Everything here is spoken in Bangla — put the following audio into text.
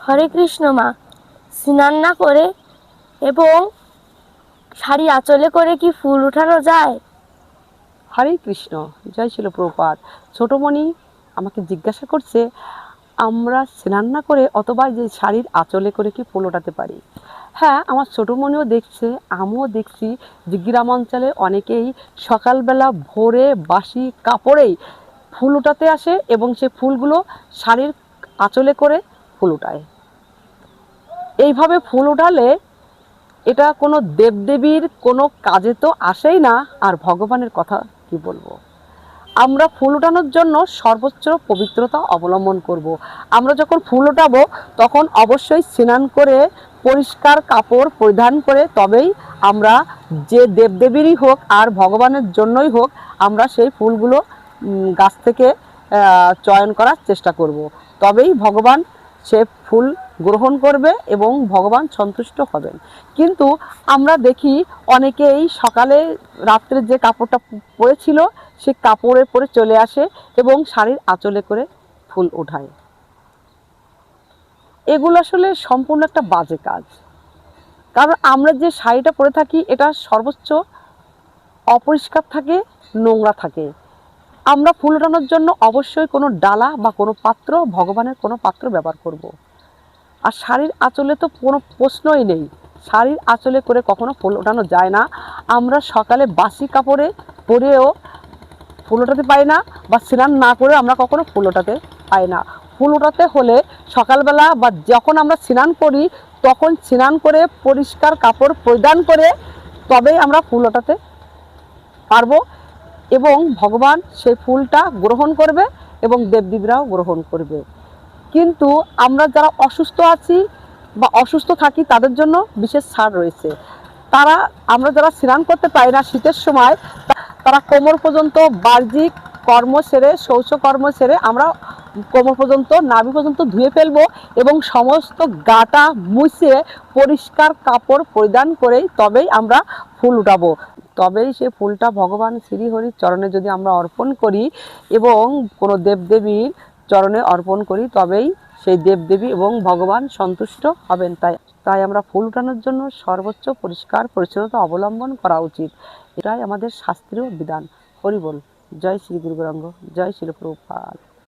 হরে কৃষ্ণ মা। স্নান না করে এবং শাড়ি আঁচলে করে কি ফুল উঠানো যায়? হরে কৃষ্ণ, জয় শিল প্রভুপাদ। ছোটমণি আমাকে জিজ্ঞাসা করছে আমরা স্নান না করে অথবা যে শাড়ির আঁচলে করে কি ফুল ওঠাতে পারি। হ্যাঁ, আমার ছোটমণিও দেখছে, আমিও দেখছি যে গ্রাম অঞ্চলে অনেকেই সকালবেলা ভোরে বাসি কাপড়েই ফুল ওঠাতে আসে এবং সে ফুলগুলো শাড়ির আঁচলে করে ফুল ওঠায়। এইভাবে ফুল ওঠালে এটা কোনো দেবদেবীর কোনো কাজে তো আসেই না, আর ভগবানের কথা কি বলবো। আমরা ফুল ওঠানোর জন্য সর্বোচ্চ পবিত্রতা অবলম্বন করব। আমরা যখন ফুল ওঠাবো তখন অবশ্যই স্নান করে পরিষ্কার কাপড় পরিধান করে তবেই আমরা, যে দেবদেবীরই হোক আর ভগবানের জন্যই হোক, আমরা সেই ফুলগুলো গাছ থেকে চয়ন করার চেষ্টা করব। তবেই ভগবান সে ফুল গ্রহণ করবে এবং ভগবান সন্তুষ্ট হবেন। কিন্তু আমরা দেখি অনেকেই সকালে রাত্রে যে কাপড়টা পরেছিল সে কাপড়ে পরে চলে আসে এবং শাড়ির আঁচলে করে ফুল ওঠায়। এগুলো আসলে সম্পূর্ণ একটা বাজে কাজ। কারণ আমরা যে শাড়িটা পরে থাকি এটা সর্বোচ্চ অপরিষ্কার থাকে, নোংরা থাকে। আমরা ফুল ওঠানোর জন্য অবশ্যই কোনো ডালা বা কোনো পাত্র, ভগবানের কোনো পাত্র ব্যবহার করব। আর শাড়ির আঁচলে তো কোনো প্রশ্নই নেই, শাড়ির আঁচলে করে কখনো ফুল ওঠানো যায় না। আমরা সকালে বাসি কাপড়ে পরেও ফুল ওঠাতে পারি না, বা স্নান না করে আমরা কখনো ফুল ওঠাতে পারি না। ফুল ওঠাতে হলে সকালবেলা বা যখন আমরা স্নান করি তখন স্নান করে পরিষ্কার কাপড় পরিধান করে তবেই আমরা ফুল ওঠাতে পারবো এবং ভগবান সেই ফুলটা গ্রহণ করবে এবং দেবদেবীরাও গ্রহণ করবে। কিন্তু আমরা যারা অসুস্থ আছি বা অসুস্থ থাকি তাদের জন্য বিশেষ ছাড় রয়েছে। তারা, আমরা যারা স্নান করতে পারি না শীতের সময়, তারা কোমর পর্যন্ত বাহ্যিক কর্ম সেরে, শৌচকর্ম সেরে আমরা কোমর পর্যন্ত, নাভি পর্যন্ত ধুয়ে ফেলবো এবং সমস্ত গাটা মুছে পরিষ্কার কাপড় পরিধান করেই তবেই আমরা ফুল উঠাবো। তবেই সে ফুলটা ভগবান শ্রীহরির চরণে যদি আমরা অর্পণ করি এবং কোনো দেবদেবীর চরণে অর্পণ করি তবেই সেই দেবদেবী এবং ভগবান সন্তুষ্ট হবেন। তাই আমরা ফুল উঠানোর জন্য সর্বোচ্চ পরিষ্কার পরিচ্ছন্নতা অবলম্বন করা উচিত। এটাই আমাদের শাস্ত্রীয় বিধান। হরি বল। জয় শ্রী গুরু গৌরাঙ্গ, জয় শ্রী প্রভুপাদ।